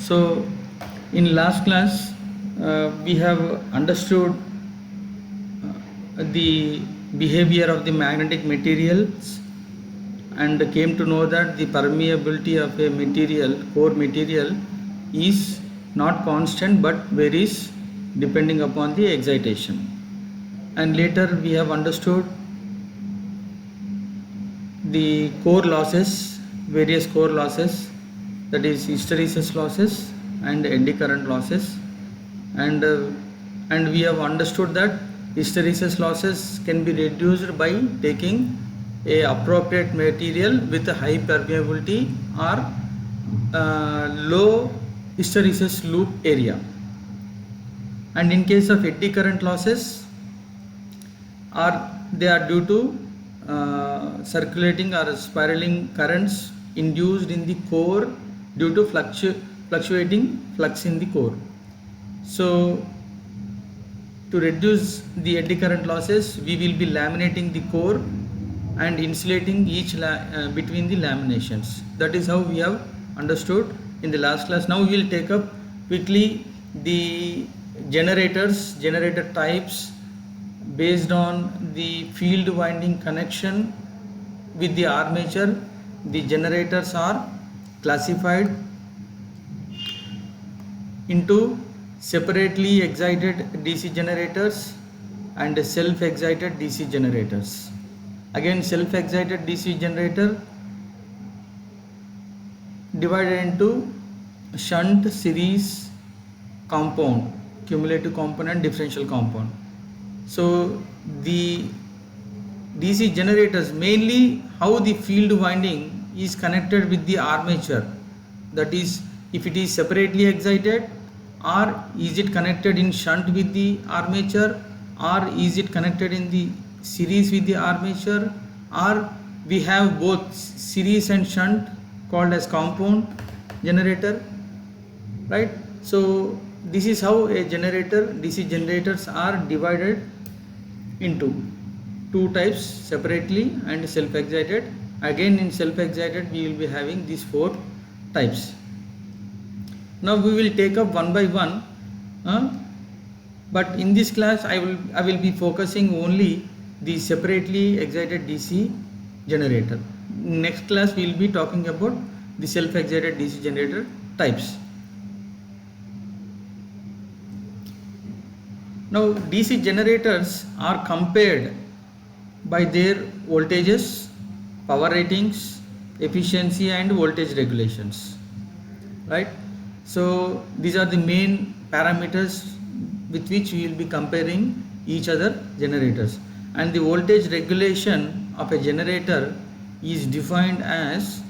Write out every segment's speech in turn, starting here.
So, in last class, we have understood the behavior of the magnetic materials and came to know that the permeability of a material, core material, is not constant but varies depending upon the excitation. And later we have understood the core losses, various core losses, that is hysteresis losses and eddy current losses, and we have understood that hysteresis losses can be reduced by taking a appropriate material with a high permeability or low hysteresis loop area. And in case of eddy current losses, they are due to circulating or spiraling currents induced in the core due to fluctuating flux in the core. So to reduce the eddy current losses, we will be laminating the core and insulating each between the laminations. That is how we have understood in the last class. Now we will take up quickly the generator types based on the field winding connection with the armature. The generators are classified into separately excited DC generators and self-excited DC generators. Again, self-excited DC generator divided into shunt, series, compound, cumulative component, differential compound. So the DC generators, mainly how the field winding is connected with the armature, that is, if it is separately excited, or is it connected in shunt with the armature, or is it connected in the series with the armature, or we have both series and shunt called as compound generator, right? So this is how a generator, DC generators are divided into two types, separately and self-excited. Again, in self-excited we will be having these four types. Now we will take up one by one, but in this class I will be focusing only the separately excited DC generator. Next class we will be talking about the self-excited DC generator types. Now DC generators are compared by their voltages, power ratings, efficiency and voltage regulations, right? So these are the main parameters with which we will be comparing each other generators. And the voltage regulation of a generator is defined as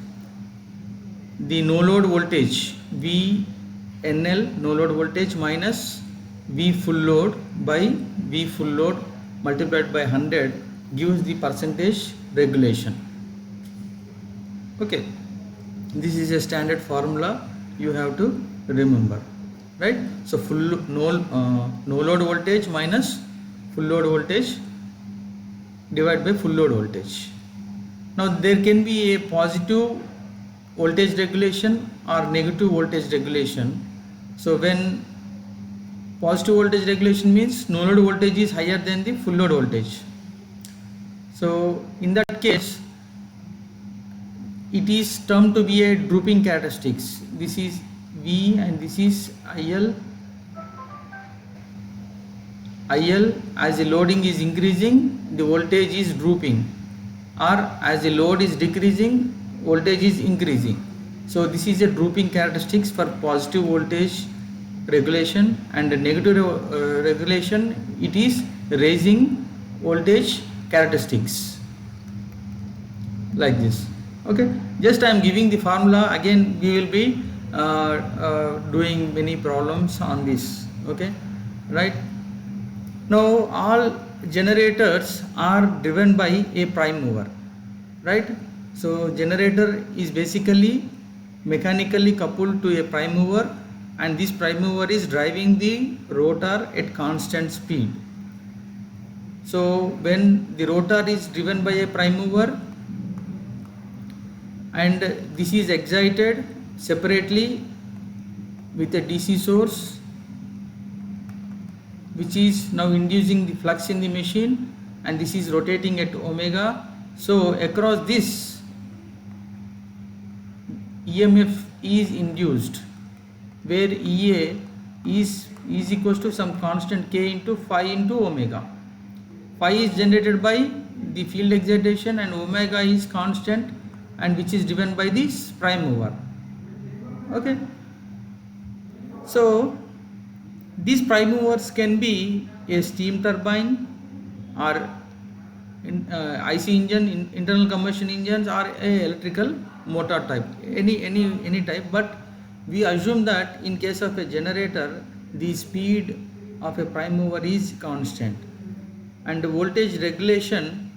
the no load voltage VNL, no load voltage, minus V full load by V full load multiplied by 100 gives the percentage regulation. Okay, this is a standard formula you have to remember, right? So no load voltage minus full load voltage divided by full load voltage. Now there can be a positive voltage regulation or negative voltage regulation. So when positive voltage regulation means no load voltage is higher than the full load voltage. So in that case it is termed to be a drooping characteristics. This is V and this is IL. IL, as the loading is increasing, the voltage is drooping, or as the load is decreasing, voltage is increasing. So this is a drooping characteristics for positive voltage regulation, and negative regulation, it is raising voltage characteristics, like this. Okay, just I am giving the formula. Again we will be doing many problems on this. Okay, right? Now all generators are driven by a prime mover, right? So generator is basically mechanically coupled to a prime mover, and this prime mover is driving the rotor at constant speed. So when the rotor is driven by a prime mover and this is excited separately with a DC source which is now inducing the flux in the machine, and this is rotating at omega. So across this EMF is induced, where EA is equals to some constant K into phi into omega. Phi is generated by the field excitation and omega is constant, and which is driven by this prime mover. Okay, so these prime movers can be a steam turbine or IC engine, internal combustion engines, or a electrical motor type, any type. But we assume that in case of a generator, the speed of a prime mover is constant, and the voltage regulation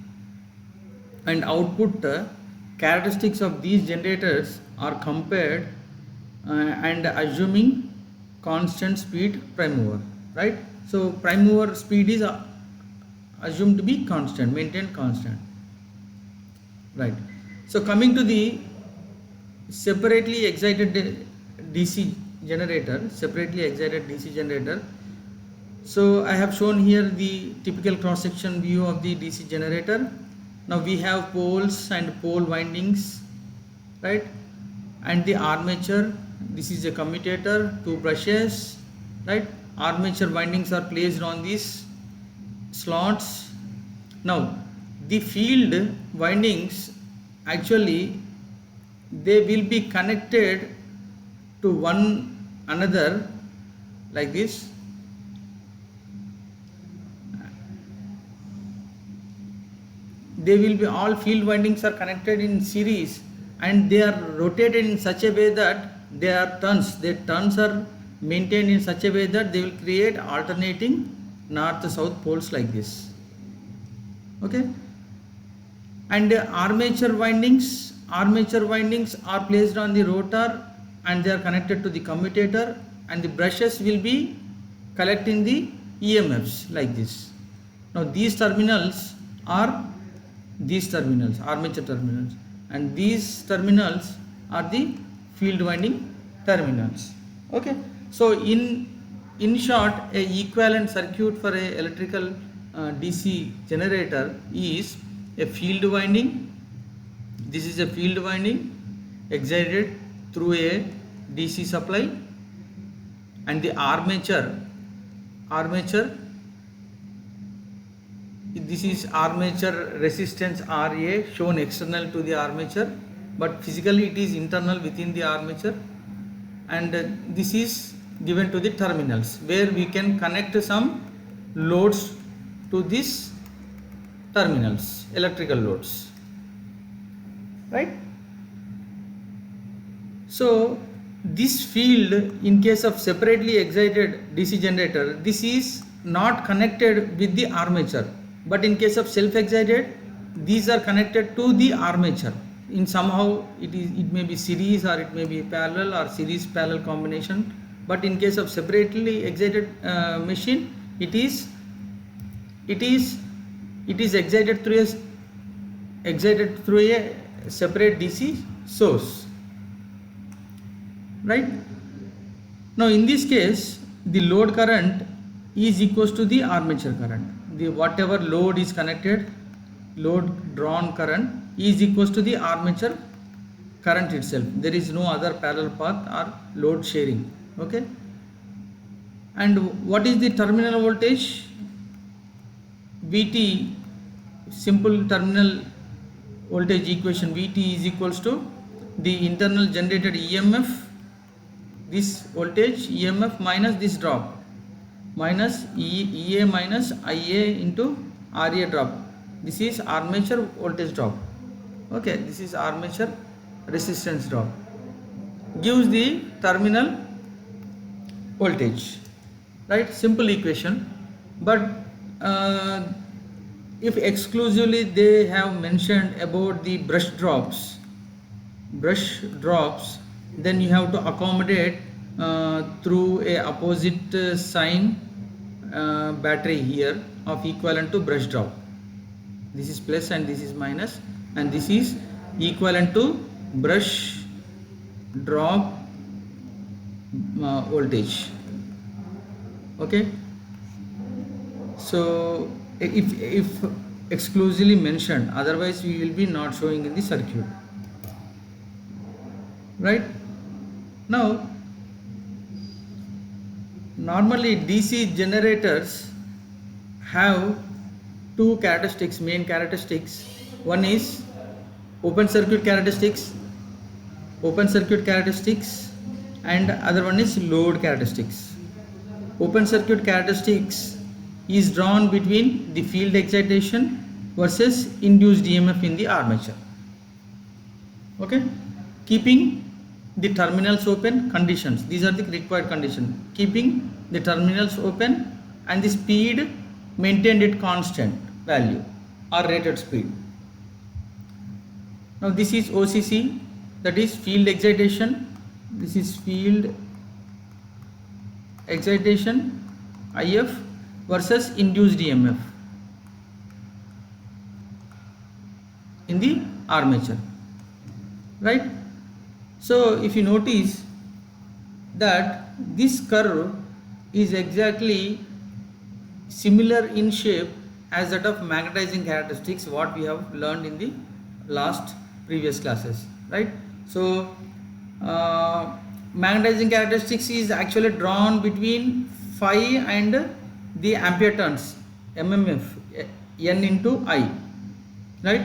and output characteristics of these generators are compared and assuming constant speed prime mover, right? So prime mover speed is assumed to be constant, maintained constant, right? So coming to the separately excited DC generator, so I have shown here the typical cross section view of the DC generator. Now we have poles and pole windings, right? And the armature, this is a commutator, two brushes, right? Armature windings are placed on these slots. Now the field windings, actually they will be connected to one another like this. They will be, all field windings are connected in series, and they are rotated in such a way that their turns are maintained in such a way that they will create alternating north-south poles like this. Okay, and armature windings are placed on the rotor, and they are connected to the commutator, and the brushes will be collecting the EMFs like this. Now these terminals are armature terminals, and these terminals are the field winding terminals. Okay, so in short, a equivalent circuit for a electrical DC generator is a field winding. This is a field winding excited through a DC supply, and the armature, this is armature resistance RA shown external to the armature, but physically it is internal within the armature, and this is given to the terminals where we can connect some loads to these terminals, electrical loads, right? So this field, in case of separately excited DC generator, this is not connected with the armature, but in case of self-excited, these are connected to the armature in somehow, it may be series or it may be parallel or series parallel combination. But in case of separately excited machine, it is excited through a separate DC source, right? Now in this case, the load current is equals to the armature current. The whatever load is connected, load drawn current is equals to the armature current itself. There is no other parallel path or load sharing. Okay, and what is the terminal voltage? VT, simple terminal voltage equation, VT is equals to the internal generated EMF, this voltage EMF minus this drop, minus EA minus IA into RA drop. This is armature voltage drop. Okay, this is armature resistance drop, gives the terminal voltage, right? Simple equation. But if exclusively they have mentioned about the brush drops, then you have to accommodate through a opposite sign battery here of equivalent to brush drop. This is plus and this is minus, and this is equivalent to brush drop voltage. Okay, so if exclusively mentioned, otherwise we will be not showing in the circuit, right? Now normally DC generators have two characteristics, main characteristics. One is open circuit characteristics, and other one is load characteristics. Open circuit characteristics is drawn between the field excitation versus induced EMF in the armature. Okay, keeping the terminals open, conditions, these are the required conditions: keeping the terminals open and the speed maintained at constant value or rated speed. Now this is OCC, that is field excitation. This is field excitation, IF, versus induced EMF in the armature, right? So if you notice that this curve is exactly similar in shape as that of magnetizing characteristics, what we have learned in the last previous classes, right? So magnetizing characteristics is actually drawn between phi and the ampere turns, mmf, n into I, right?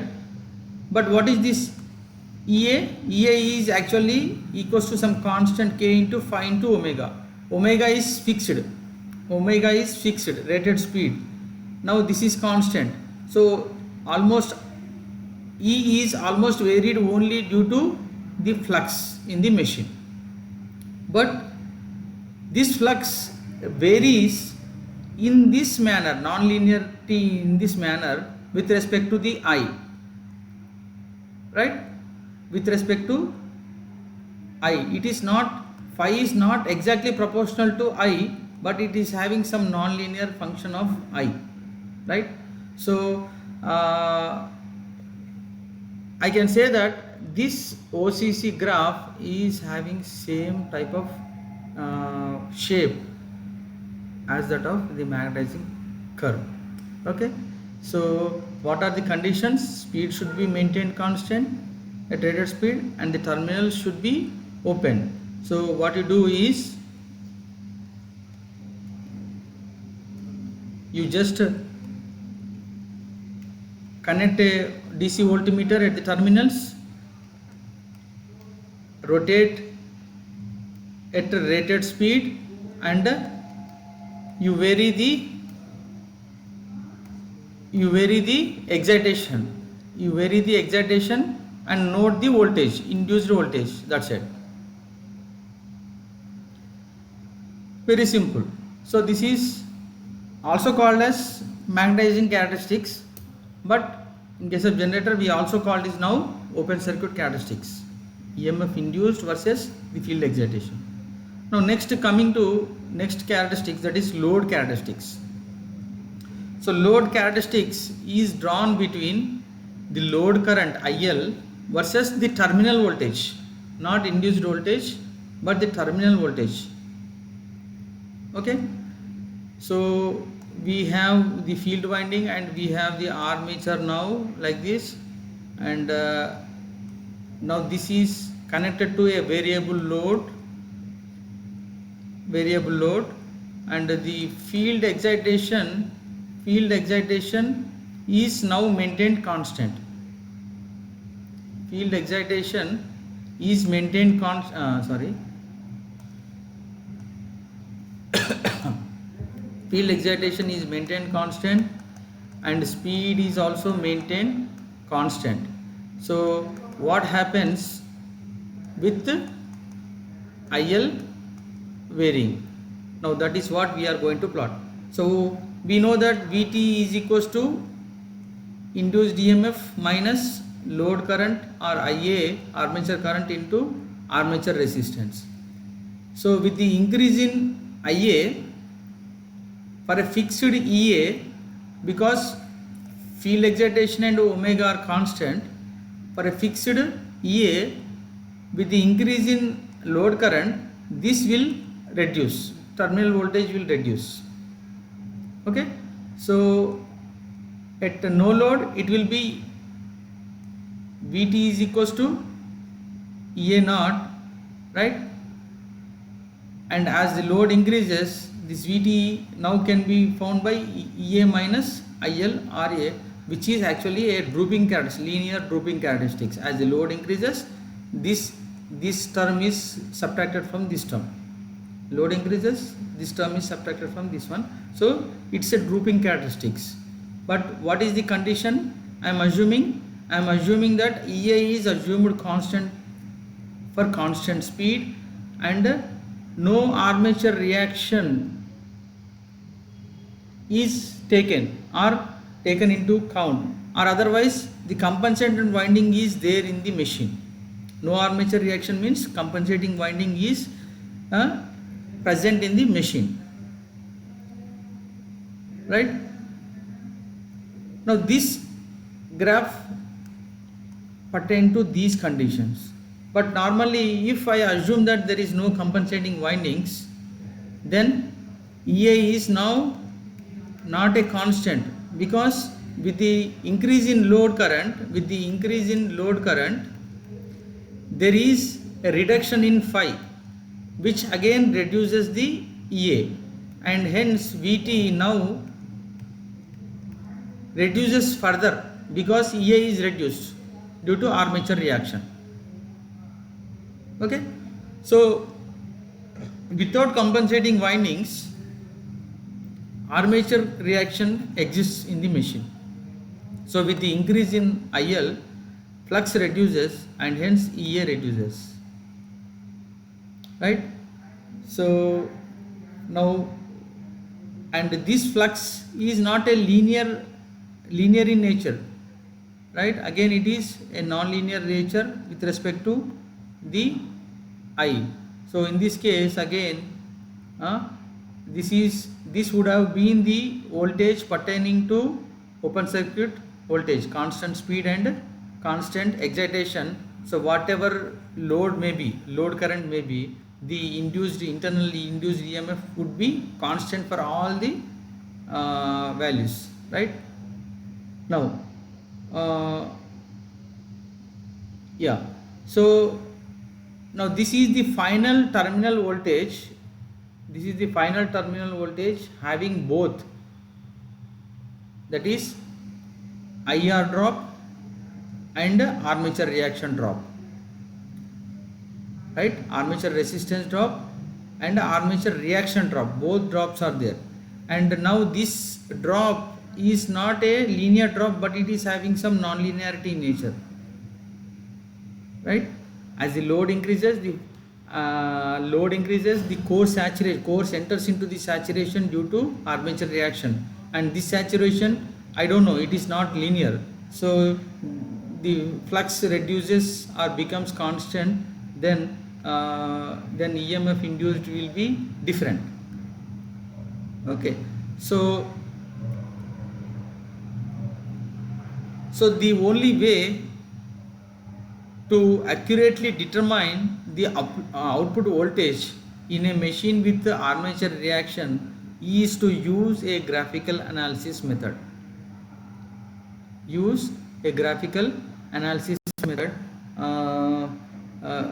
But what is this EA? EA is actually equals to some constant k into phi into omega. Omega is fixed, rated speed. Now this is constant, so almost E is almost varied only due to the flux in the machine, but this flux varies in this manner, non-linearity in this manner with respect to the I, right? With respect to I, it is not, phi is not exactly proportional to I, but it is having some non-linear function of I, right? So I can say that this OCC graph is having same type of shape as that of the magnetizing curve. Okay, so what are the conditions? Speed should be maintained constant at rated speed and the terminals should be open. So what you do is you just connect a DC voltmeter at the terminals, rotate at a rated speed, and you vary the excitation. And note the voltage, induced voltage. That's it. Very simple. So this is also called as magnetizing characteristics, but in case of generator we also call this now open circuit characteristics, EMF induced versus the field excitation. Now next, coming to next characteristics, that is load characteristics. So load characteristics is drawn between the load current IL versus the terminal voltage, not induced voltage but the terminal voltage. Okay, so we have the field winding and we have the armature now like this, and now this is connected to a variable load, and the field excitation is now maintained constant. Field excitation is maintained field excitation is maintained constant and speed is also maintained constant. So what happens with IL varying? Now that is what we are going to plot. So we know that Vt is equals to induced EMF minus load current or IA, armature current, into armature resistance. So with the increase in IA for a fixed EA, because field excitation and omega are constant, for a fixed EA with the increase in load current, this will reduce, terminal voltage will reduce. Okay, so at no load it will be Vt is equals to Ea naught, right? And as the load increases, this Vt now can be found by Ea minus IL Ra, which is actually a drooping characteristic, linear drooping characteristics. As the load increases, this term is subtracted from this term. Load increases, this term is subtracted from this one. So it's a drooping characteristics. But what is the condition? I am assuming that Ea is assumed constant for constant speed, and no armature reaction is taken into count, or otherwise the compensating winding is there in the machine. No armature reaction means compensating winding is present in the machine, right? Now this graph pertain to these conditions, but normally if I assume that there is no compensating windings, then Ea is now not a constant, because with the increase in load current, there is a reduction in phi, which again reduces the Ea, and hence Vt now reduces further because Ea is reduced due to armature reaction. Okay, so without compensating windings, armature reaction exists in the machine. So with the increase in IL, flux reduces and hence Ea reduces, right? So now, and this flux is not a linear in nature, right? Again it is a non-linear nature with respect to the I. So in this case again this would have been the voltage pertaining to open circuit voltage, constant speed and constant excitation. So whatever load current may be, the internally induced EMF would be constant for all the values, right? Now so now this is the final terminal voltage. Having both, that is IR drop and armature reaction drop, right? Armature resistance drop and armature reaction drop, both drops are there. And now this drop is not a linear drop, but it is having some non-linearity in nature, right? As the load increases, the core enters into the saturation due to armature reaction, and this saturation, I don't know, it is not linear. So the flux reduces or becomes constant, then EMF induced will be different. Okay, so the only way to accurately determine the output voltage in a machine with the armature reaction is to use a graphical analysis method.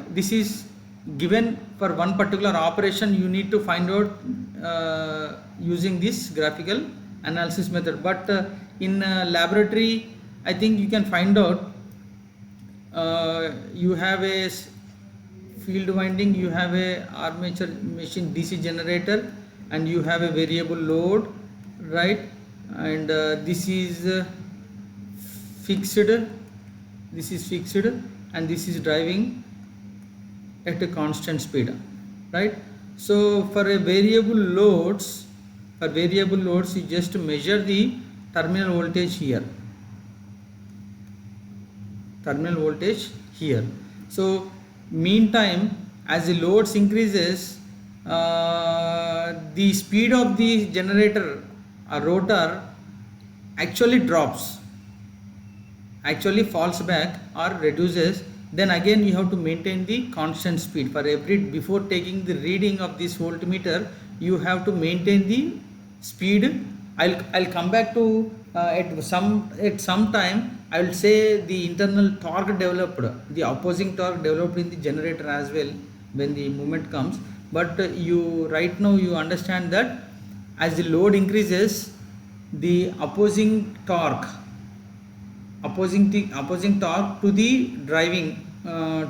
This is given for one particular operation. You need to find out using this graphical analysis method, but in laboratory I think you can find out. You have a field winding, you have a armature machine DC generator, and you have a variable load, right? And this is fixed, and this is driving at a constant speed, right? So for a variable loads, you just measure the terminal voltage here. So meantime, as the loads increases, the speed of the generator or rotor actually falls back or reduces then again you have to maintain the constant speed for every, before taking the reading of this voltmeter you have to maintain the speed. I'll come back to at some time I will say the internal torque developed, the opposing torque developed in the generator as well when the movement comes. But you right now you understand that as the load increases, the opposing torque to the driving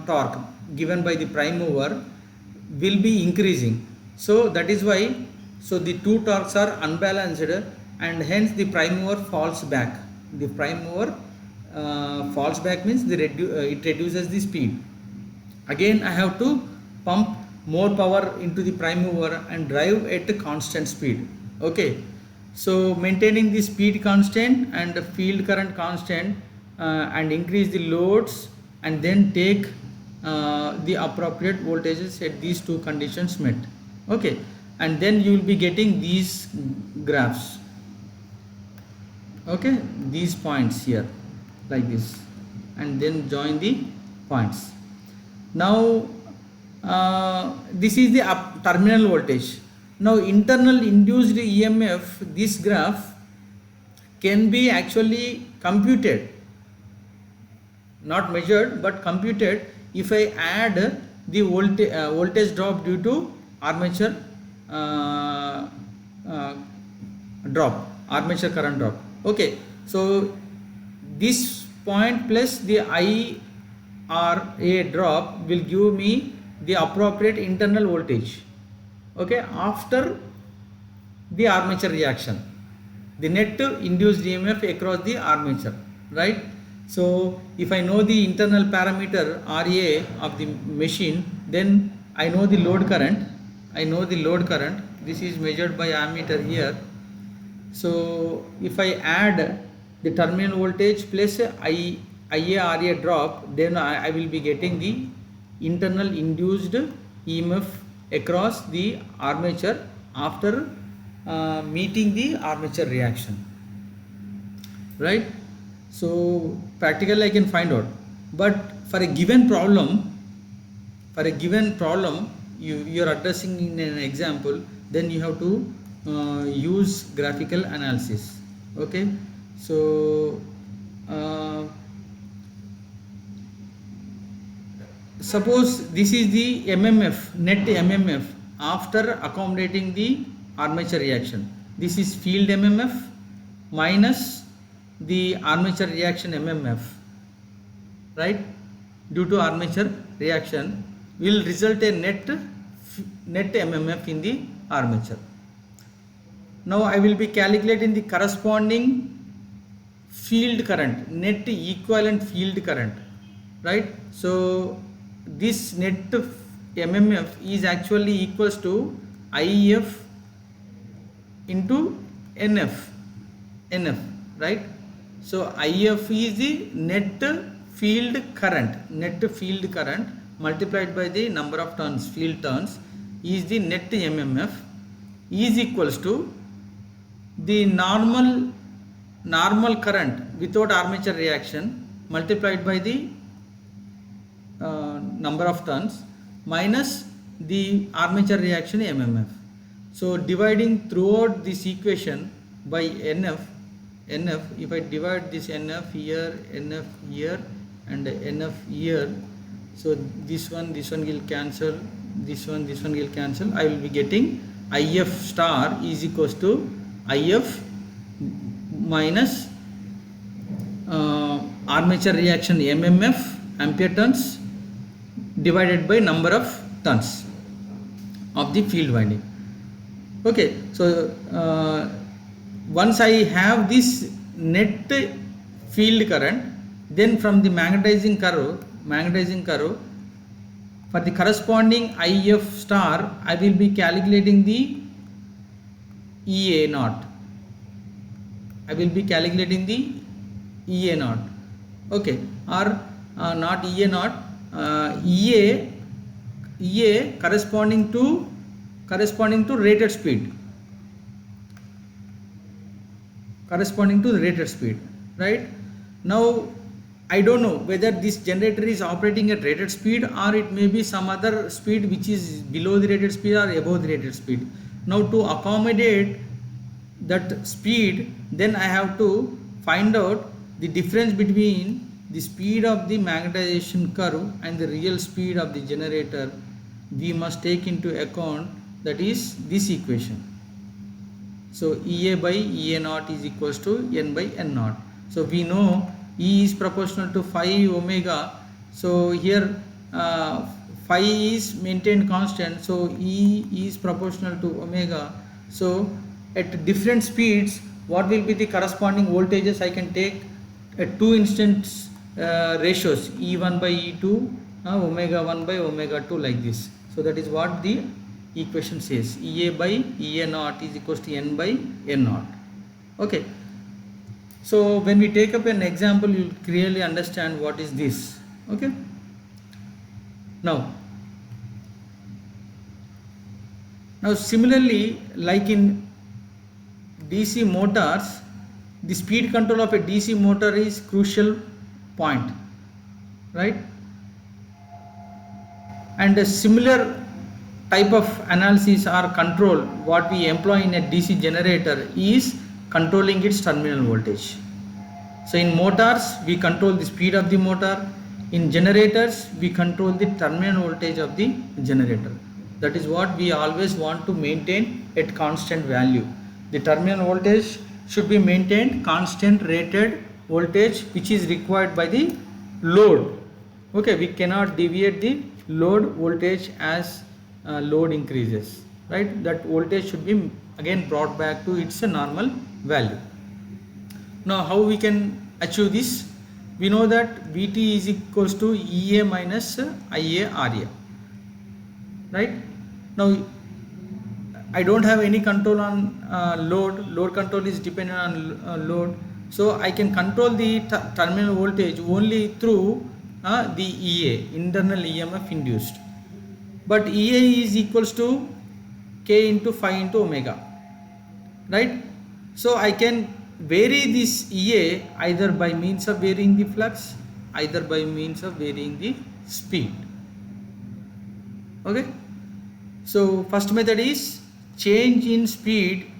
torque given by the prime mover will be increasing. So that is why, so the two torques are unbalanced and hence the prime mover falls back. The prime mover falls back means it reduces the speed. Again I have to pump more power into the prime mover and drive at a constant speed. Okay, so maintaining the speed constant and the field current constant and increase the loads and then take the appropriate voltages at these two conditions met. Okay, and then you will be getting these graphs. Okay, these points here like this, and then join the points. Now this is the terminal voltage. Now internal induced EMF, this graph can be actually computed, not measured but computed, if I add the voltage drop due to armature armature current drop. Okay, so this point plus the IRA drop will give me the appropriate internal voltage. Okay, after the armature reaction, the net induced EMF across the armature, right? So if I know the internal parameter RA of the machine, then I know the load current. This is measured by ammeter here. So if I add the terminal voltage plus IARA drop, then I will be getting the internal induced EMF across the armature after meeting the armature reaction, right? So practically I can find out, but for a given problem you are addressing in an example, then you have to use graphical analysis. Okay, so suppose this is the MMF, net MMF after accommodating the armature reaction. This is field MMF minus the armature reaction MMF, right? Due to armature reaction will result a net MMF in the armature. Now I will be calculating the corresponding field current, net equivalent field current, right? So this net MMF is actually equals to IF into NF, right? So IF is the net field current multiplied by the number of turns, field turns, is the net MMF, is equals to the normal current without armature reaction multiplied by the number of turns minus the armature reaction MMF. So dividing throughout this equation by NF, if I divide this NF here and NF here, so this one will cancel, this one will cancel. I will be getting IF star is equals to IF minus armature reaction MMF, ampere turns, divided by number of turns of the field winding. Okay, so once I have this net field current, then from the magnetizing curve for the corresponding IF star, I will be calculating the EA naught. Okay, or not EA naught, EA corresponding to rated speed, right? Now I don't know whether this generator is operating at rated speed or it may be some other speed which is below the rated speed or above the rated speed. Now to accommodate that speed, then I have to find out the difference between the speed of the magnetization curve and the real speed of the generator. We must take into account, that is this equation. So EA by EA naught is equals to N by N naught. So we know E is proportional to phi omega. So here phi is maintained constant. So E is proportional to omega. So at different speeds, what will be the corresponding voltages I can take at two instance ratios, E1 by E2, omega 1 by omega 2, like this. So that is what the equation says. EA by EA naught is equals to N by N naught. Okay. So when we take up an example, you will clearly understand what is this. Okay. Now similarly, like in DC motors, the speed control of a DC motor is crucial point, right? And a similar type of analysis or control what we employ in a DC generator is controlling its terminal voltage. So in motors, we control the speed of the motor. In generators, we control the terminal voltage of the generator. That is what we always want to maintain at constant value. The terminal voltage should be maintained constant rated voltage which is required by the load. Okay, we cannot deviate the load voltage as load increases, right? That voltage should be again brought back to its normal value. Now how we can achieve this? We know that Vt is equals to Ea minus Ia Ra, right? Now I don't have any control on load control is dependent on load, so I can control the terminal voltage only through the Ea, internal EMF induced. But Ea is equals to K into phi into omega, right? So I can vary this Ea either by means of varying the flux, either by means of varying the speed. Okay. So first method is change in speed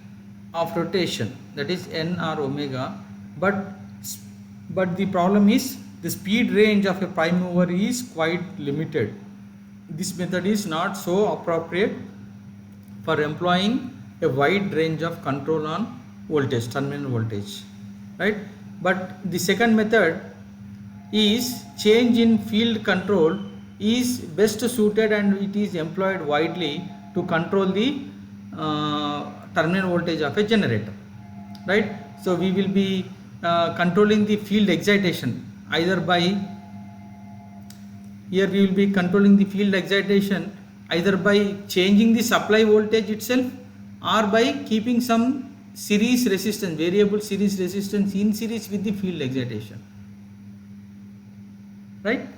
of rotation, that is N or omega, but the problem is the speed range of a prime mover is quite limited. This method is not so appropriate for employing a wide range of control on voltage, terminal voltage, right? But the second method is change in field control is best suited and it is employed widely to control the terminal voltage of a generator, right? So we will be controlling the field excitation either by, here we will be controlling the field excitation either by changing the supply voltage itself or by keeping some series resistance, variable series resistance in series with the field excitation, right?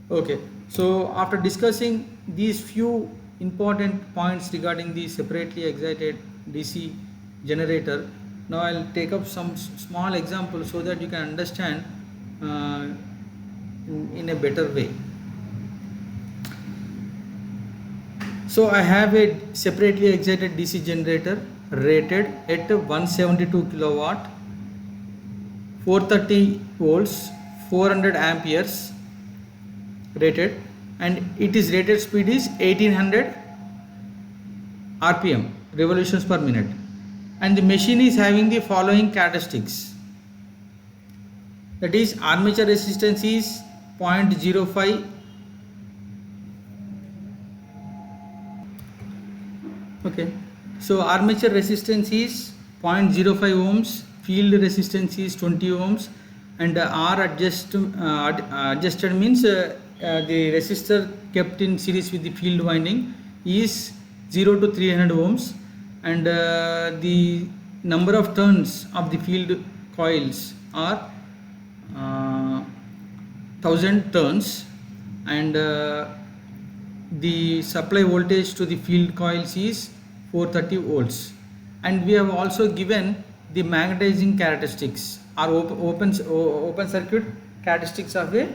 Okay, so after discussing these few important points regarding the separately excited DC generator, now I'll take up some small examples so that you can understand in a better way. So I have a separately excited DC generator rated at 172 kilowatt, 430 volts, 400 amperes rated, and it is rated speed is 1800 rpm, revolutions per minute, and the machine is having the following characteristics, that is armature resistance is 0.05, okay, so armature resistance is 0.05 ohms, field resistance is 20 ohms, and R adjusted means the resistor kept in series with the field winding is 0 to 300 ohms, and the number of turns of the field coils are 1000 turns, and the supply voltage to the field coils is 430 volts, and we have also given the magnetizing characteristics. are open circuit characteristics of a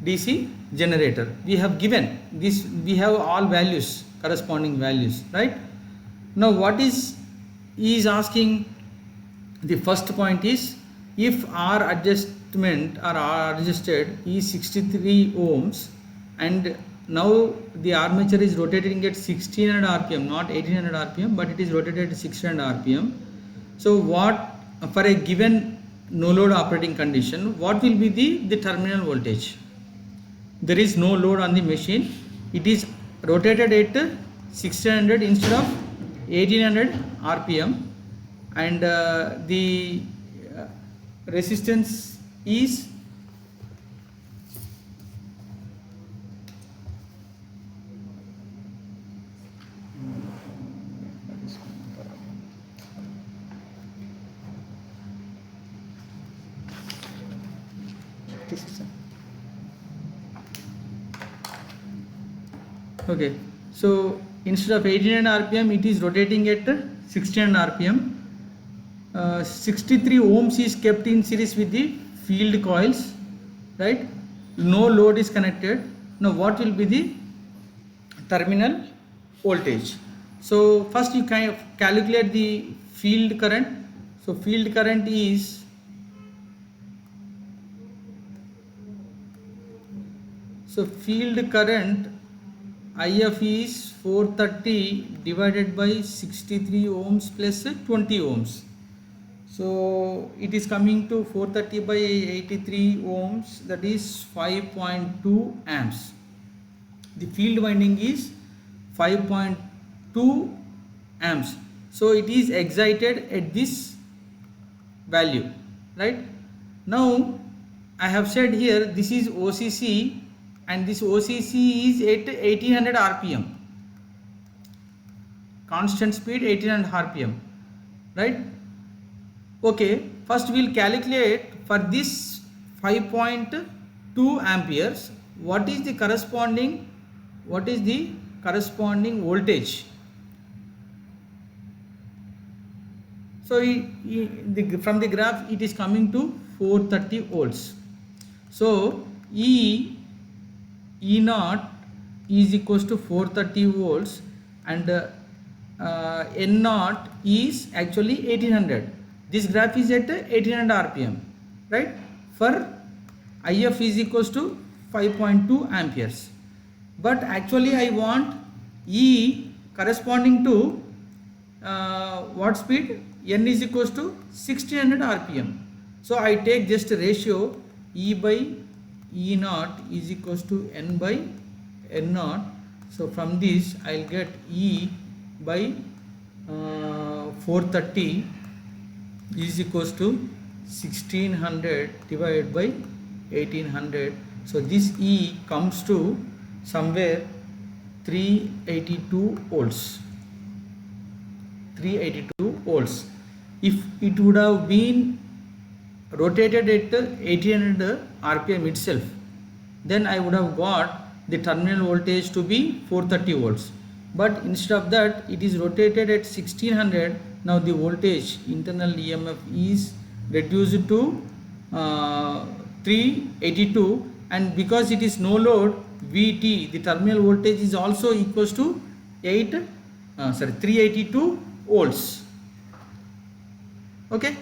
DC generator. We have given this, we have all values, corresponding values, right? Now what is he is asking, the first point is, if R adjustment or R adjusted is 63 ohms and now the armature is rotating at 1600 rpm, not 1800 rpm, but it is rotated at 600 rpm. So what, for a given no load operating condition, what will be the terminal voltage? There is no load on the machine, it is rotated at 600 instead of 1800 rpm, and the resistance is okay. So instead of 1800 rpm, it is rotating at 1600 rpm. 63 ohms is kept in series with the field coils, right? No load is connected. Now what will be the terminal voltage? So first you kind of calculate the field current. So field current is field current IF is 430 divided by 63 ohms plus 20 ohms. So it is coming to 430 by 83 ohms, that is 5.2 amps. The field winding is 5.2 amps. So it is excited at this value, right? Now I have said here this is OCC and this OCC is at 1800 rpm, constant speed 1800 rpm, right? Okay, first we will calculate for this 5.2 amperes what is the corresponding voltage. So from the graph it is coming to 430 volts. So E naught is equals to 430 volts and N naught is actually 1800. This graph is at 1800 rpm, right? For IF is equals to 5.2 amperes, but actually I want E corresponding to what speed? N is equals to 1600 rpm. So I take just a ratio E by E naught is equals to N by N naught. So from this I will get E by 430 is equals to 1600 divided by 1800. So this E comes to somewhere 382 volts. 382 volts. If it would have been rotated at 1800 rpm itself, then I would have got the terminal voltage to be 430 volts. But instead of that, it is rotated at 1600. Now the voltage, internal EMF, is reduced to 382, and because it is no load, VT, the terminal voltage, is also equals to 382 volts. Okay.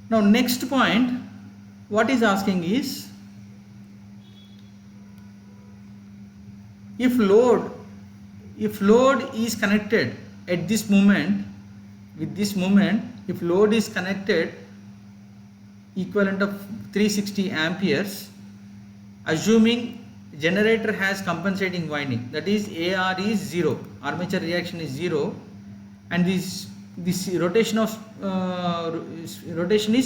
Now next point, what is asking is, if load is connected at this moment, with this moment, if load is connected equivalent of 360 amperes, assuming generator has compensating winding, that is AR is 0, armature reaction is 0, and this rotation is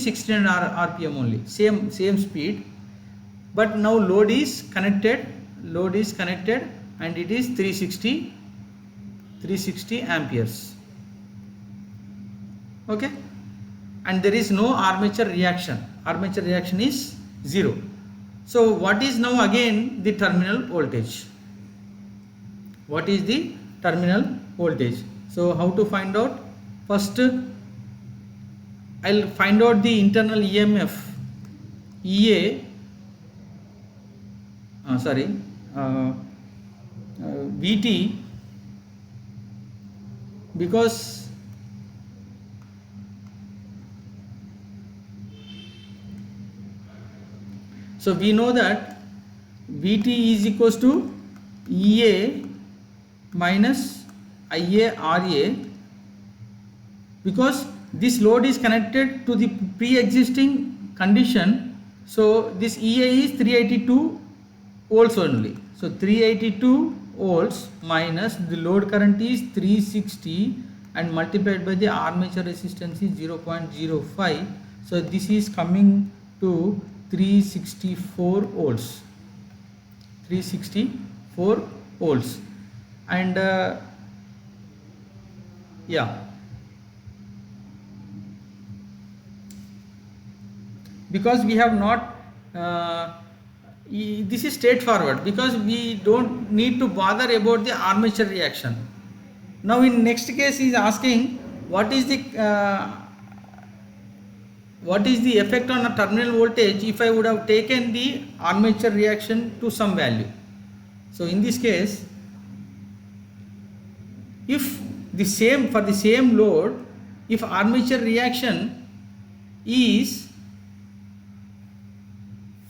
1600 rpm only, same speed, but now load is connected and it is 360 amperes. Okay, and there is no armature reaction is 0. So what is now again the terminal voltage? What is the terminal voltage? So how to find out? First I'll find out the internal EMF EA, VT, because so we know that VT is equals to EA minus IA RA, because this load is connected to the pre-existing condition. So this EA is 382 volts only. So 382 volts minus the load current is 360 and multiplied by the armature resistance is 0.05. So this is coming to 364 volts. 364 volts. And yeah, because we have not this is straightforward, because we don't need to bother about the armature reaction. Now in next case he is asking what is the effect on a terminal voltage if I would have taken the armature reaction to some value. So in this case, if the same for the same load, if armature reaction is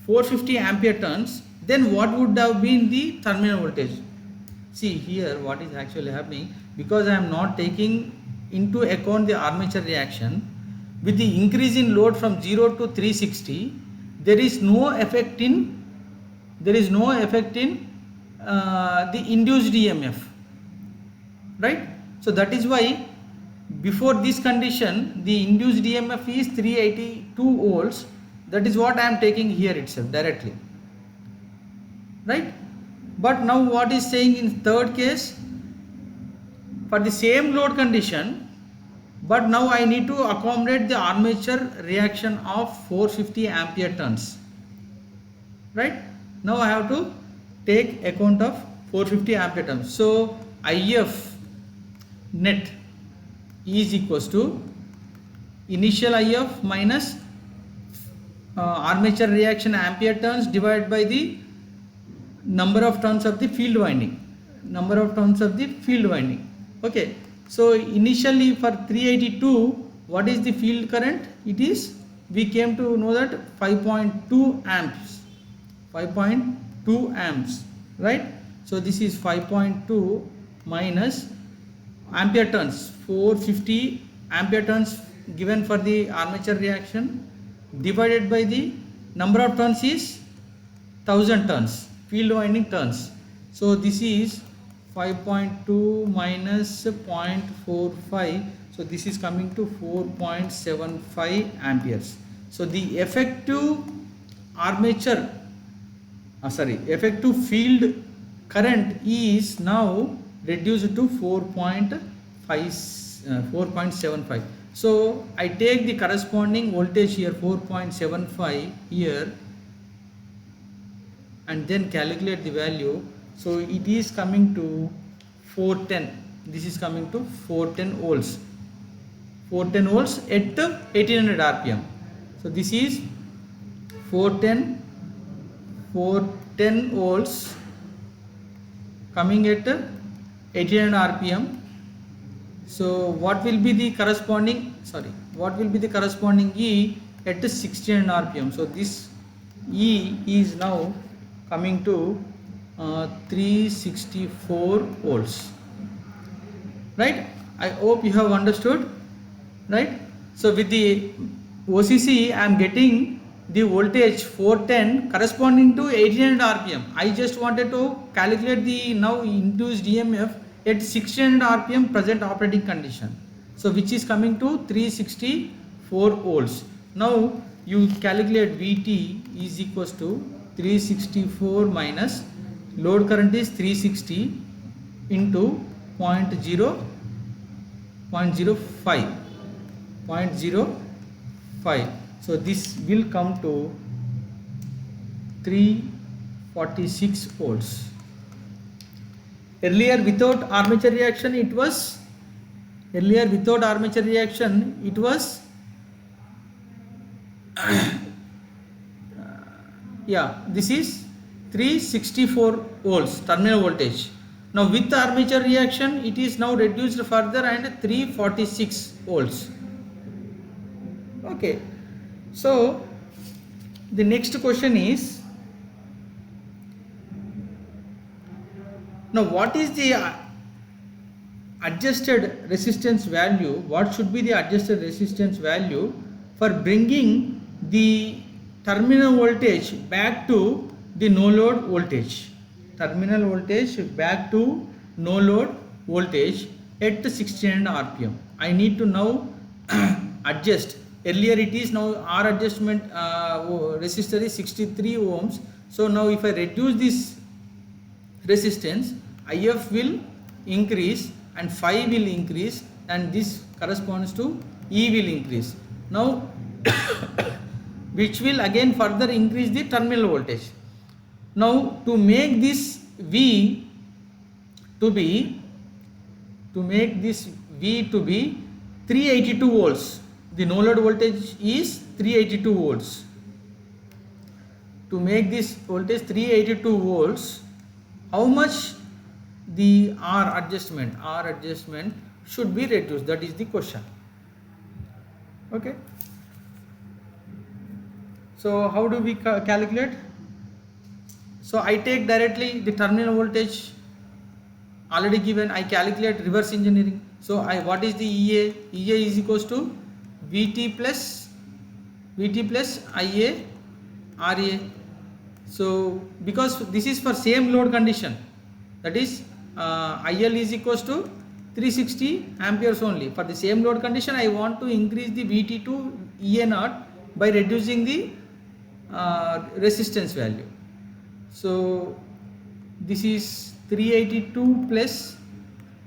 450 ampere turns, then what would have been the terminal voltage? See here what is actually happening, because I am not taking into account the armature reaction. With the increase in load from 0 to 360, there is no effect in the induced EMF, right? So that is why before this condition the induced EMF is 382 volts. That is what I am taking here itself directly, right? But now what is saying in third case, for the same load condition, but now I need to accommodate the armature reaction of 450 ampere turns, right? Now I have to take account of 450 ampere turns. So IF net is equals to initial IF minus armature reaction ampere turns divided by the number of turns of the field winding. Okay, so initially for 382, what is the field current? It is, we came to know that 5.2 amps, right? So this is 5.2 minus ampere turns, 450 ampere turns given for the armature reaction, divided by the number of turns is 1000 turns, field winding turns. So this is 5.2 minus 0.45, so this is coming to 4.75 amperes. So the effective field current is now reduced to 4.75. So I take the corresponding voltage here, 4.75 here, and then calculate the value. So it is coming to 410. This is coming to 410 volts. 410 volts at 1800 RPM. So this is 410 volts coming at 1800 RPM. So what will be the corresponding E at 1600 RPM? So this E is now coming to 364 volts, right? I hope you have understood, right? So with the OCC I am getting the voltage 410 corresponding to 1800 RPM. I just wanted to calculate the now induced EMF at 1600 RPM present operating condition. So which is coming to 364 volts. Now you calculate VT is equals to 364 minus load current is 360 into 0.05. So this will come to 346 volts. Earlier without armature reaction it was yeah, this is 364 volts terminal voltage. Now with the armature reaction it is now reduced further and 346 volts. Okay, so the next question is, now what is the adjusted resistance value? What should be the adjusted resistance value for bringing the terminal voltage back to the no load voltage? Terminal voltage back to no load voltage at 1600 rpm. I need to now adjust. Earlier it is, now R adjustment resistor is 63 ohms. So now if I reduce this resistance, IF will increase and phi will increase, and this corresponds to E will increase. Now which will again further increase the terminal voltage. Now to make this V to be 382 volts, the no load voltage is 382 volts. To make this voltage 382 volts, how much the R adjustment should be reduced? That is the question. Okay, so how do we calculate? So I take directly the terminal voltage already given, I calculate reverse engineering. So what is the EA? EA is equals to VT plus IA RA. So because this is for same load condition, that is IL is equals to 360 amperes only. For the same load condition, I want to increase the VT to EA naught by reducing the resistance value. So this is 382 plus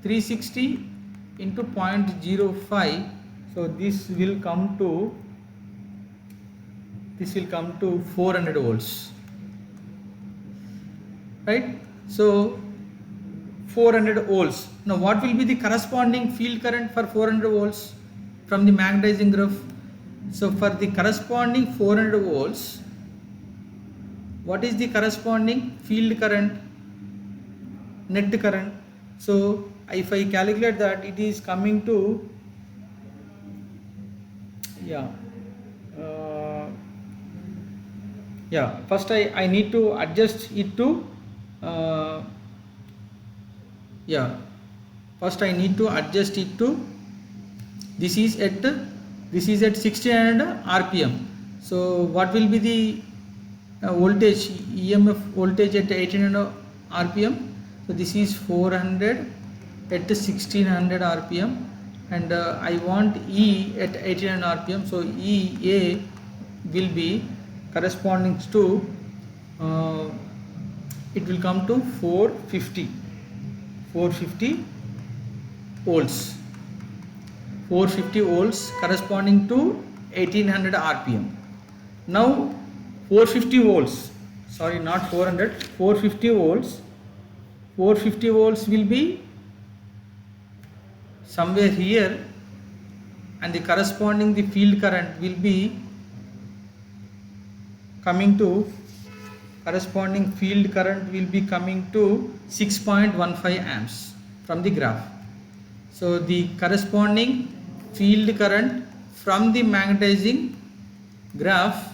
360 into 0.05. So this will come to 400 volts, right? So 400 volts. Now what will be the corresponding field current for 400 volts from the magnetizing graph? So for the corresponding 400 volts, what is the corresponding field current, net current? So if I calculate that, it is coming to first I need to adjust it to first I need to adjust it to this is at 1600 rpm. So what will be the voltage, EMF voltage at 1800 rpm? So this is 400 at 1600 rpm, and I want E at 1800 rpm. So EA will be corresponding to it will come to 450 volts. 450 volts corresponding to 1800 rpm. Now 450 volts, sorry, not 400, 450 volts. 450 volts will be somewhere here, and the corresponding the field current will be coming to 6.15 amps from the graph. So the corresponding field current from the magnetizing graph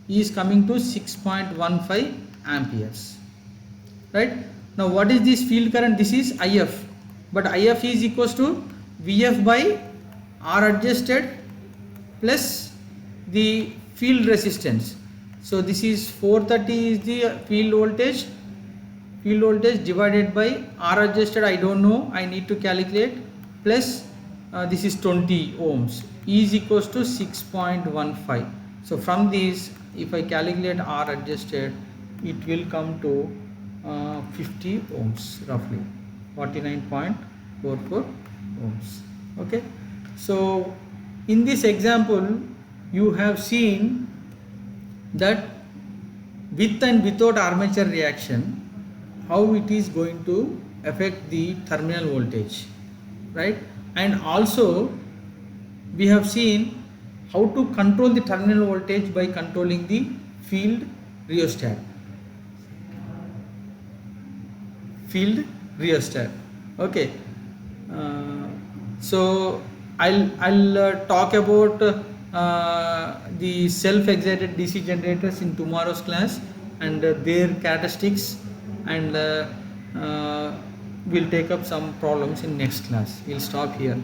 is coming to 6.15 amperes, right? Now what is this field current? This is IF, but IF is equals to VF by R adjusted plus the field resistance. So this is 430 is the field voltage divided by R adjusted, I don't know, I need to calculate, plus this is 20 ohms, E is equals to 6.15. So from this, if I calculate R adjusted, it will come to 50 ohms roughly, 49.44 ohms. Okay, so in this example you have seen that with and without armature reaction, how it is going to affect the terminal voltage, right? And also we have seen how to control the terminal voltage by controlling the field rheostat. Okay. uh, so I'll talk about the self excited DC generators in tomorrow's class, and their characteristics, and we'll take up some problems in next class. We'll stop here.